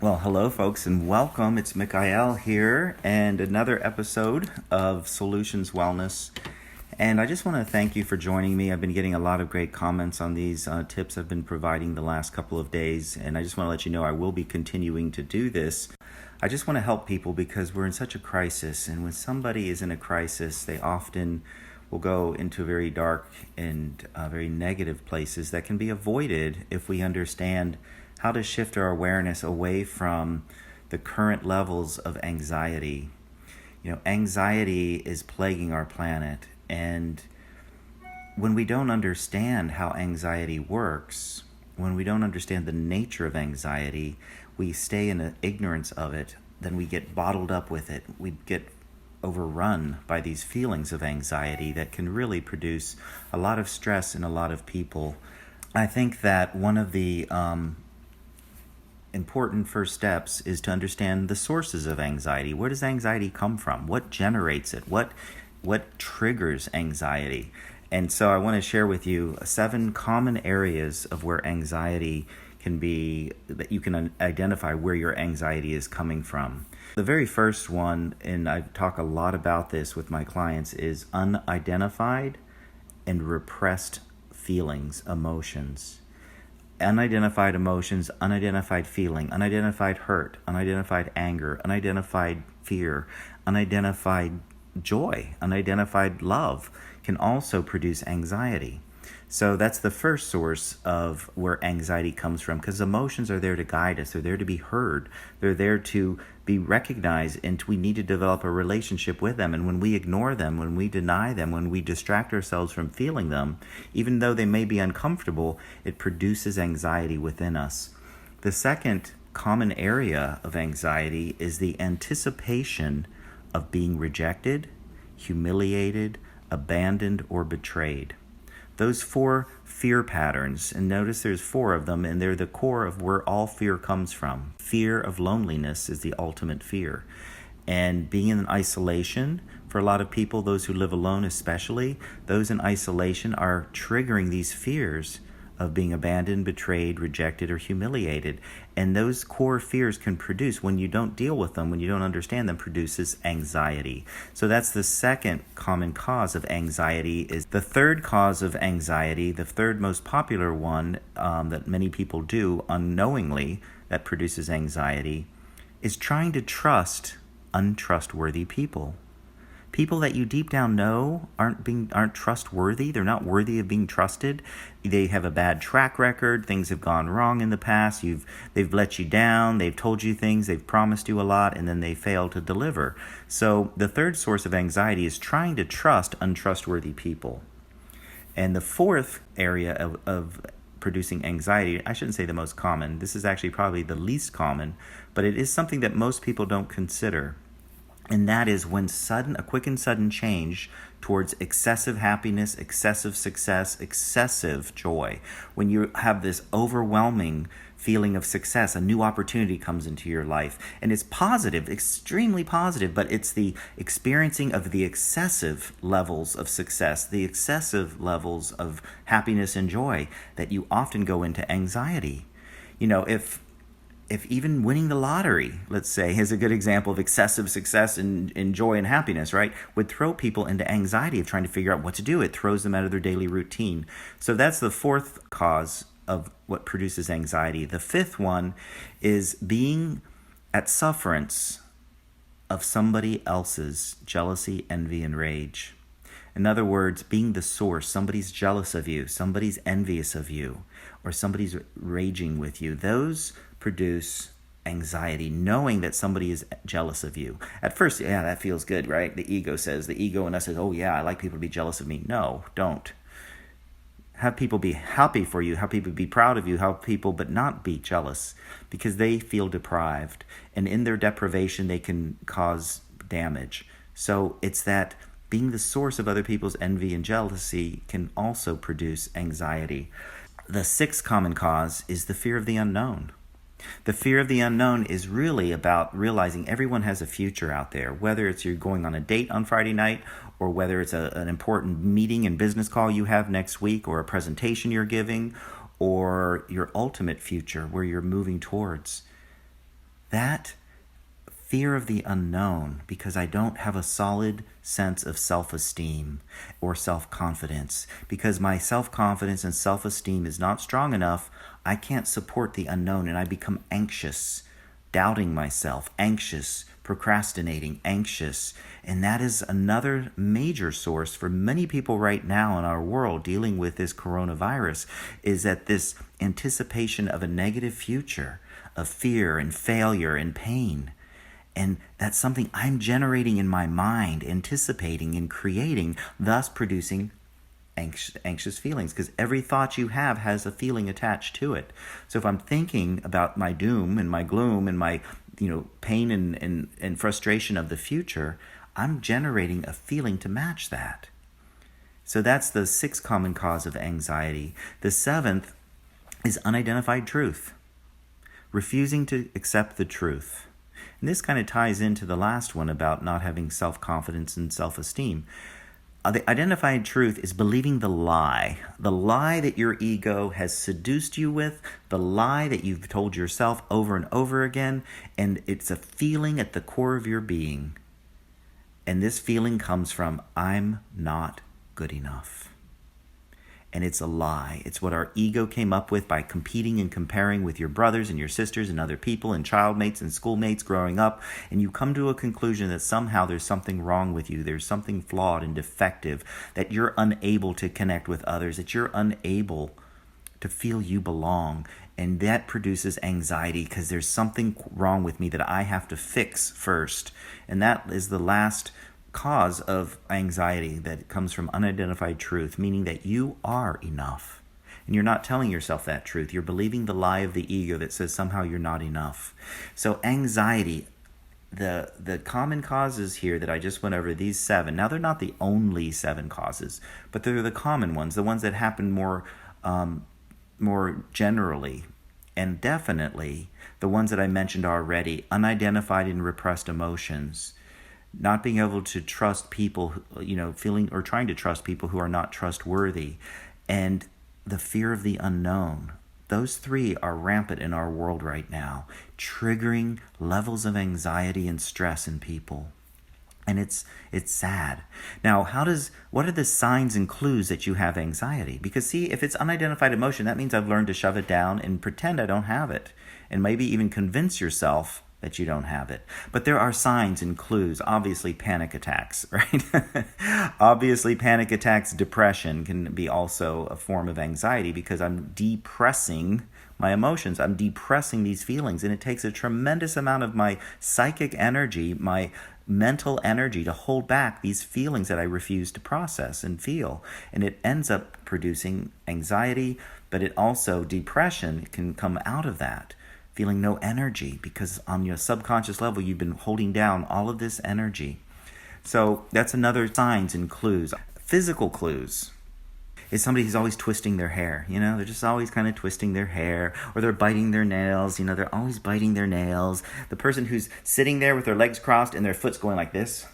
Well, hello, folks, and welcome. It's Mikhail here, and another episode of Soul-utions Wellness. And I just want to thank you for joining me. I've been getting a lot of great comments on these tips I've been providing the last couple of days, and I just want to let you know I will be continuing to do this. I just want to help people because we're in such a crisis, and when somebody is in a crisis, they often will go into very dark and very negative places that can be avoided if we understand how to shift our awareness away from the current levels of anxiety. Anxiety is plaguing our planet, and when we don't understand how anxiety works, when we don't understand the nature of anxiety, we stay in ignorance of it, then we get bottled up with it. We get overrun by these feelings of anxiety that can really produce a lot of stress in a lot of people. I think that one of the important first steps is to understand the sources of anxiety. Where does anxiety come from? What generates it? What triggers anxiety? And so I want to share with you 7 common areas of where anxiety can be, that you can identify where your anxiety is coming from. The very first one, and I talk a lot about this with my clients, is unidentified and repressed feelings, emotions. Unidentified emotions, unidentified feeling, unidentified hurt, unidentified anger, unidentified fear, unidentified joy, unidentified love can also produce anxiety. So that's the first source of where anxiety comes from, because emotions are there to guide us. They're there to be heard. They're there to be recognized, and we need to develop a relationship with them. And when we ignore them, when we deny them, when we distract ourselves from feeling them, even though they may be uncomfortable, it produces anxiety within us. The second common area of anxiety is the anticipation of being rejected, humiliated, abandoned, or betrayed. Those 4 fear patterns, and notice there's 4 of them, and they're the core of where all fear comes from. Fear of loneliness is the ultimate fear. And being in isolation, for a lot of people, those who live alone especially, those in isolation are triggering these fears of being abandoned, betrayed, rejected, or humiliated. And those core fears can produce, when you don't deal with them, when you don't understand them, produces anxiety. So that's the second common cause of anxiety. Is the third cause of anxiety, the third most popular one that many people do unknowingly that produces anxiety, is trying to trust untrustworthy people. People that you deep down know aren't trustworthy. They're not worthy of being trusted. They have a bad track record. Things have gone wrong in the past. They've let you down. They've told you things. They've promised you a lot, and then they fail to deliver. So the third source of anxiety is trying to trust untrustworthy people. And the fourth area of producing anxiety, I shouldn't say the most common. This is actually probably the least common, but it is something that most people don't consider. And that is when a quick and sudden change towards excessive happiness, excessive success, excessive joy. When you have this overwhelming feeling of success, a new opportunity comes into your life. And it's positive, extremely positive, but it's the experiencing of the excessive levels of success, the excessive levels of happiness and joy that you often go into anxiety. If even winning the lottery, let's say, is a good example of excessive success and joy and happiness, right, would throw people into anxiety of trying to figure out what to do. It throws them out of their daily routine. So that's the fourth cause of what produces anxiety. The fifth one is being at sufferance of somebody else's jealousy, envy, and rage. In other words, being the source. Somebody's jealous of you, somebody's envious of you, or somebody's raging with you. Those produce anxiety, knowing that somebody is jealous of you. At first, yeah, that feels good, right? The ego in us says, oh yeah, I like people to be jealous of me. No, don't. Have people be happy for you, have people be proud of you, have people but not be jealous, because they feel deprived. And in their deprivation, they can cause damage. So it's that being the source of other people's envy and jealousy can also produce anxiety. The sixth common cause is the fear of the unknown. The fear of the unknown is really about realizing everyone has a future out there, whether it's you're going on a date on Friday night, or whether it's an important meeting and business call you have next week, or a presentation you're giving, or your ultimate future where you're moving towards. That fear of the unknown, because I don't have a solid sense of self-esteem or self-confidence, because my self-confidence and self-esteem is not strong enough, I can't support the unknown, and I become anxious, doubting myself, anxious, procrastinating, anxious. And that is another major source for many people right now in our world dealing with this coronavirus, is that this anticipation of a negative future, of fear and failure and pain. And that's something I'm generating in my mind, anticipating and creating, thus producing anxious feelings, because every thought you have has a feeling attached to it. So if I'm thinking about my doom and my gloom and my pain and frustration of the future, I'm generating a feeling to match that. So that's the sixth common cause of anxiety. The seventh is unidentified truth, refusing to accept the truth. And this kind of ties into the last one about not having self-confidence and self-esteem. The identified truth is believing the lie that your ego has seduced you with, the lie that you've told yourself over and over again, and it's a feeling at the core of your being. And this feeling comes from, I'm not good enough. And it's a lie. It's what our ego came up with by competing and comparing with your brothers and your sisters and other people and child mates and schoolmates growing up. And you come to a conclusion that somehow there's something wrong with you. There's something flawed and defective, that you're unable to connect with others, that you're unable to feel you belong. And that produces anxiety, because there's something wrong with me that I have to fix first. And that is the last cause of anxiety, that comes from unidentified truth, meaning that you are enough. And you're not telling yourself that truth. You're believing the lie of the ego that says somehow you're not enough. So anxiety, the common causes here that I just went over, these seven. Now, they're not the only seven causes, but they're the common ones, the ones that happen more generally. And definitely the ones that I mentioned already: unidentified and repressed emotions, not being able to trust people, feeling or trying to trust people who are not trustworthy, and the fear of the unknown. Those three are rampant in our world right now, triggering levels of anxiety and stress in people. And it's sad. Now, what are the signs and clues that you have anxiety? Because see, if it's unidentified emotion, that means I've learned to shove it down and pretend I don't have it, and maybe even convince yourself that you don't have it. But there are signs and clues. Obviously, panic attacks, right? Obviously, panic attacks, depression can be also a form of anxiety, because I'm depressing my emotions. I'm depressing these feelings, and it takes a tremendous amount of my psychic energy, my mental energy, to hold back these feelings that I refuse to process and feel. And it ends up producing anxiety, but it also, depression can come out of that. Feeling no energy, because on your subconscious level, you've been holding down all of this energy. So that's another signs and clues. Physical clues is somebody who's always twisting their hair. They're just always kind of twisting their hair, or they're biting their nails. They're always biting their nails. The person who's sitting there with their legs crossed and their foot's going like this,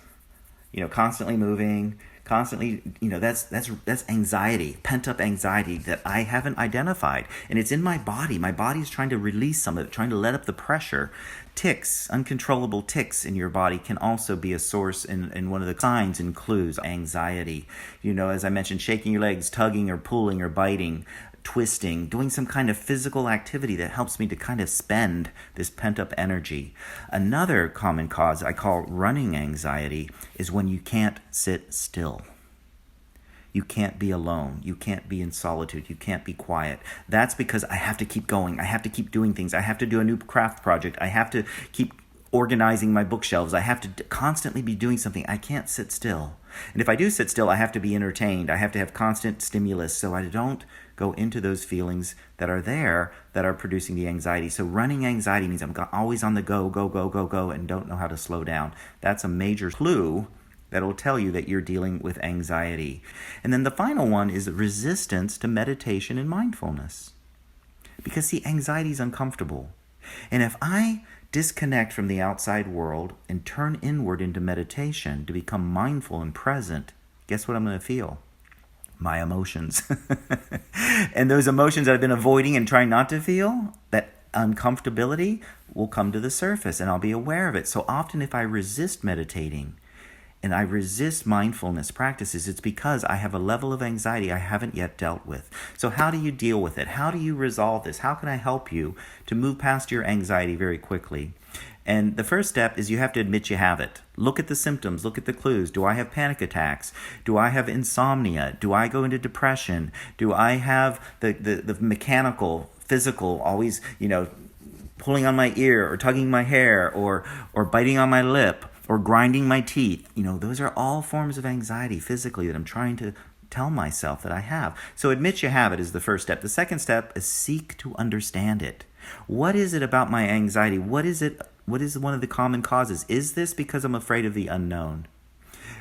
constantly moving, constantly, that's anxiety, pent-up anxiety that I haven't identified. And it's in my body. My body's trying to release some of it, trying to let up the pressure. Tics, uncontrollable tics in your body can also be a source in one of the signs and clues. Anxiety, as I mentioned, shaking your legs, tugging or pulling or biting, twisting, doing some kind of physical activity that helps me to kind of spend this pent-up energy. Another common cause I call running anxiety is when you can't sit still. You can't be alone. You can't be in solitude. You can't be quiet. That's because I have to keep going. I have to keep doing things. I have to do a new craft project. I have to keep organizing my bookshelves. I have to constantly be doing something. I can't sit still. And if I do sit still, I have to be entertained. I have to have constant stimulus, so I don't go into those feelings that are there that are producing the anxiety. So running anxiety means I'm always on the go, and don't know how to slow down. That's a major clue that will tell you that you're dealing with anxiety. And then the final one is resistance to meditation and mindfulness. Because see, anxiety is uncomfortable. And if I disconnect from the outside world and turn inward into meditation to become mindful and present, guess what I'm going to feel? My emotions. And those emotions that I've been avoiding and trying not to feel, that uncomfortability will come to the surface and I'll be aware of it. So often if I resist meditating and I resist mindfulness practices, it's because I have a level of anxiety I haven't yet dealt with. So how do you deal with it? How do you resolve this? How can I help you to move past your anxiety very quickly? And the first step is you have to admit you have it. Look at the symptoms. Look at the clues. Do I have panic attacks? Do I have insomnia? Do I go into depression? Do I have the mechanical, physical, always, pulling on my ear or tugging my hair or biting on my lip or grinding my teeth? Those are all forms of anxiety physically that I'm trying to tell myself that I have. So admit you have it is the first step. The second step is seek to understand it. What is it about my anxiety? What is one of the common causes? Is this because I'm afraid of the unknown?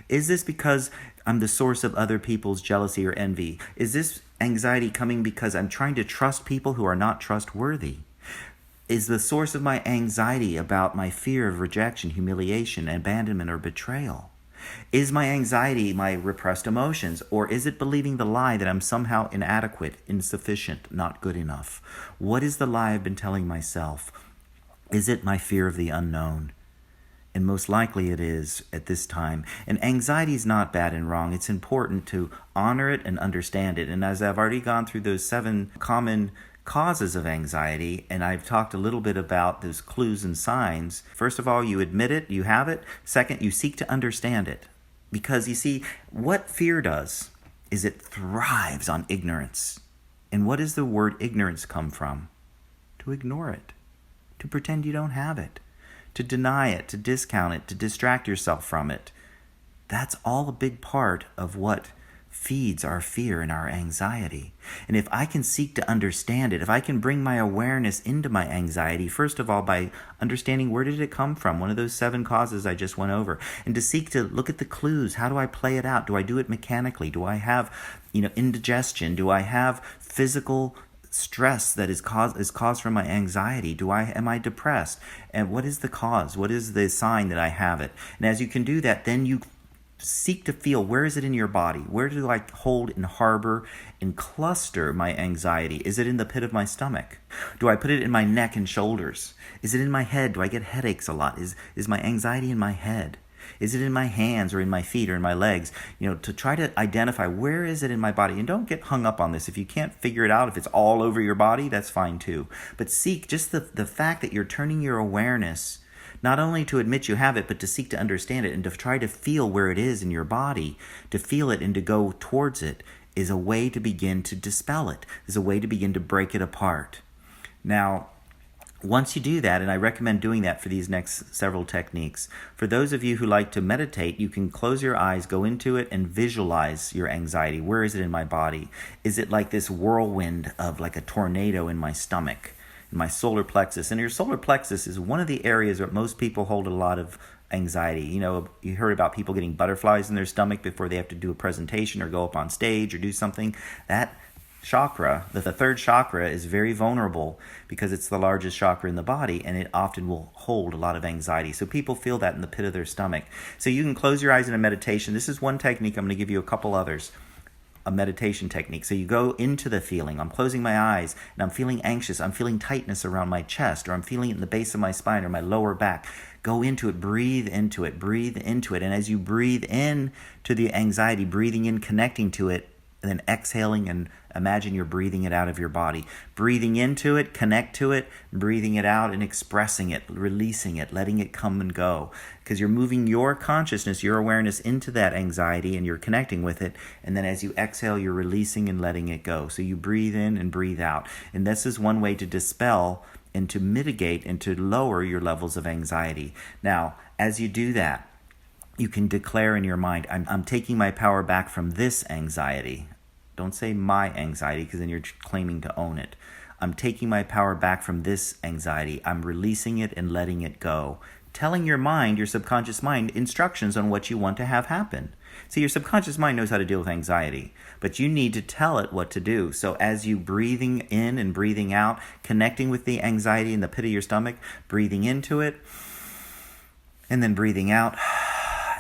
Is this because I'm the source of other people's jealousy or envy? Is this anxiety coming because I'm trying to trust people who are not trustworthy? Is the source of my anxiety about my fear of rejection, humiliation, abandonment, or betrayal? Is my anxiety my repressed emotions, or is it believing the lie that I'm somehow inadequate, insufficient, not good enough? What is the lie I've been telling myself? Is it my fear of the unknown? And most likely it is at this time. And anxiety is not bad and wrong. It's important to honor it and understand it. And as I've already gone through those 7 common causes of anxiety, and I've talked a little bit about those clues and signs. First of all, you admit it, you have it. Second, you seek to understand it. Because you see, what fear does is it thrives on ignorance. And what does the word ignorance come from? To ignore it, to pretend you don't have it, to deny it, to discount it, to distract yourself from it. That's all a big part of what feeds our fear and our anxiety. And if I can seek to understand it, if I can bring my awareness into my anxiety, first of all, by understanding where did it come from, one of those 7 causes I just went over, and to seek to look at the clues. How do I play it out? Do I do it mechanically? Do I have, indigestion? Do I have physical stress that is caused from my anxiety? Am I depressed? And what is the cause? What is the sign that I have it? And as you can do that, then you seek to feel, where is it in your body? Where do I hold and harbor and cluster my anxiety? Is it in the pit of my stomach? Do I put it in my neck and shoulders? Is it in my head? Do I get headaches a lot? Is my anxiety in my head? Is it in my hands or in my feet or in my legs? To try to identify where is it in my body. And don't get hung up on this. If you can't figure it out, if it's all over your body, that's fine too. But seek just the fact that you're turning your awareness not only to admit you have it, but to seek to understand it and to try to feel where it is in your body, to feel it and to go towards it, is a way to begin to dispel it, is a way to begin to break it apart. Now, once you do that, and I recommend doing that for these next several techniques, for those of you who like to meditate, you can close your eyes, go into it, and visualize your anxiety. Where is it in my body? Is it like this whirlwind of like a tornado in my stomach? My solar plexus. And your solar plexus is one of the areas where most people hold a lot of anxiety. You heard about people getting butterflies in their stomach before they have to do a presentation or go up on stage or do something. That chakra, the 3rd chakra, is very vulnerable because it's the largest chakra in the body, and it often will hold a lot of anxiety. So people feel that in the pit of their stomach. So you can close your eyes in a meditation. This is one technique. I'm going to give you a couple others. A meditation technique. So you go into the feeling. I'm closing my eyes and I'm feeling anxious. I'm feeling tightness around my chest, or I'm feeling it in the base of my spine or my lower back. Go into it, breathe into it, breathe into it. And as you breathe in to the anxiety, breathing in, connecting to it, and then exhaling, and imagine you're breathing it out of your body. Breathing into it, connect to it, breathing it out and expressing it, releasing it, letting it come and go. Because you're moving your consciousness, your awareness into that anxiety, and you're connecting with it. And then as you exhale, you're releasing and letting it go. So you breathe in and breathe out. And this is one way to dispel and to mitigate and to lower your levels of anxiety. Now, as you do that, you can declare in your mind, I'm taking my power back from this anxiety. Don't say my anxiety, because then you're claiming to own it. I'm taking my power back from this anxiety. I'm releasing it and letting it go. Telling your mind, your subconscious mind, instructions on what you want to have happen. See, your subconscious mind knows how to deal with anxiety, but you need to tell it what to do. So as you breathing in and breathing out, connecting with the anxiety in the pit of your stomach, breathing into it, and then breathing out,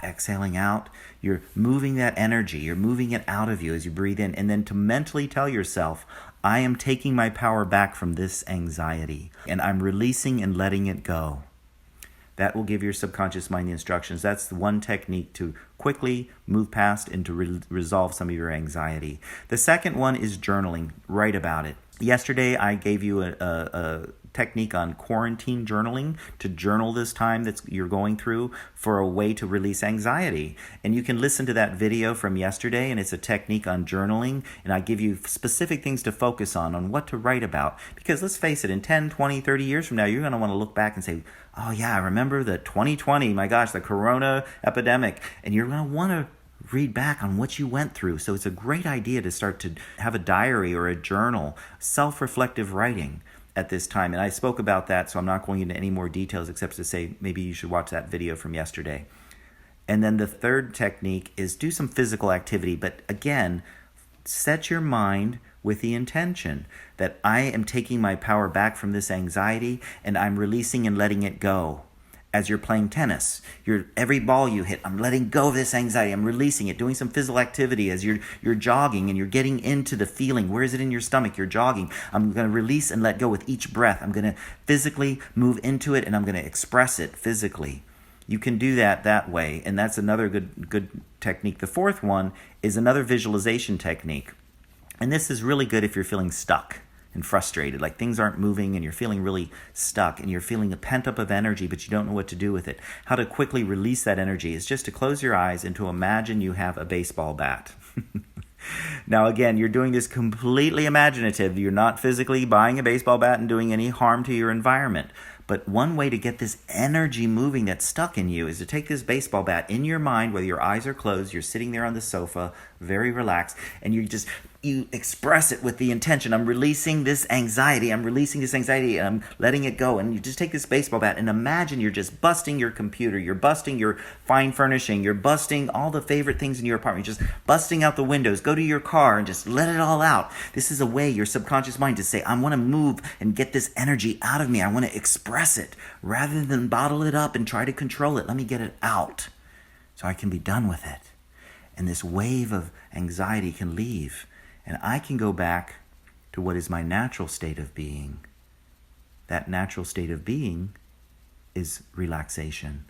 exhaling out, you're moving that energy, you're moving it out of you as you breathe in, and then to mentally tell yourself, I am taking my power back from this anxiety, and I'm releasing and letting it go. That will give your subconscious mind the instructions. That's the one technique to quickly move past and to resolve some of your anxiety. The second one is journaling. Write about it. Yesterday, I gave you a technique on quarantine journaling, to journal this time that you're going through for a way to release anxiety. And you can listen to that video from yesterday, and it's a technique on journaling, and I give you specific things to focus on what to write about. Because let's face it, in 10, 20, 30 years from now, you're going to want to look back and say, oh yeah, I remember the 2020, my gosh, the corona epidemic. And you're going to want to read back on what you went through. So it's a great idea to start to have a diary or a journal, self-reflective writing at this time. And I spoke about that, so I'm not going into any more details except to say maybe you should watch that video from yesterday. And then the third technique is do some physical activity. But again, set your mind with the intention that I am taking my power back from this anxiety and I'm releasing and letting it go. As you're playing tennis, every ball you hit, I'm letting go of this anxiety. I'm releasing it, doing some physical activity as you're jogging and you're getting into the feeling. Where is it in your stomach? You're jogging. I'm going to release and let go with each breath. I'm going to physically move into it and I'm going to express it physically. You can do that way, and that's another good technique. The fourth one is another visualization technique. And this is really good if you're feeling stuck and frustrated, like things aren't moving and you're feeling really stuck and you're feeling a pent-up of energy, but you don't know what to do with it. How to quickly release that energy is just to close your eyes and to imagine you have a baseball bat. Now, again, you're doing this completely imaginative. You're not physically buying a baseball bat and doing any harm to your environment. But one way to get this energy moving that's stuck in you is to take this baseball bat in your mind, whether your eyes are closed, you're sitting there on the sofa, very relaxed, and you express it with the intention. I'm releasing this anxiety. I'm releasing this anxiety, and I'm letting it go. And you just take this baseball bat and imagine you're just busting your computer. You're busting your fine furnishing. You're busting all the favorite things in your apartment. You're just busting out the windows. Go to your car and just let it all out. This is a way, your subconscious mind, to say, I want to move and get this energy out of me. I want to express it rather than bottle it up and try to control it. Let me get it out so I can be done with it. And this wave of anxiety can leave. And I can go back to what is my natural state of being. That natural state of being is relaxation.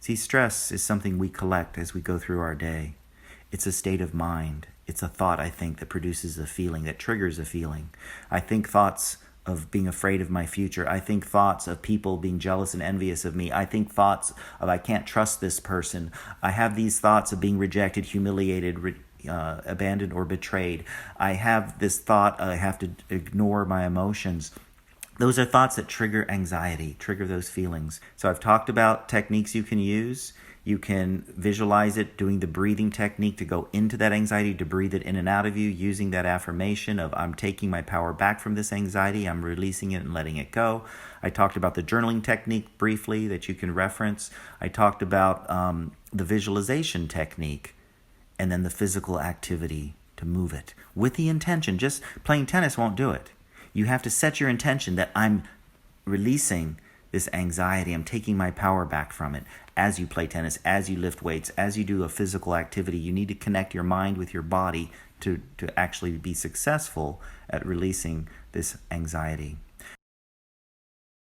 See, stress is something we collect as we go through our day. It's a state of mind. It's a thought, I think, that produces a feeling, that triggers a feeling. I think thoughts of being afraid of my future. I think thoughts of people being jealous and envious of me. I think thoughts of I can't trust this person. I have these thoughts of being rejected, humiliated, abandoned, or betrayed. I have this thought I have to ignore my emotions. Those are thoughts that trigger anxiety, trigger those feelings. So I've talked about techniques you can use. You can visualize it, doing the breathing technique to go into that anxiety, to breathe it in and out of you, using that affirmation of I'm taking my power back from this anxiety, I'm releasing it and letting it go. I talked about the journaling technique briefly that you can reference. I talked about the visualization technique, and then the physical activity to move it with the intention. Just playing tennis won't do it. You have to set your intention that I'm releasing this anxiety. I'm taking my power back from it. As you play tennis, as you lift weights, as you do a physical activity, you need to connect your mind with your body to actually be successful at releasing this anxiety.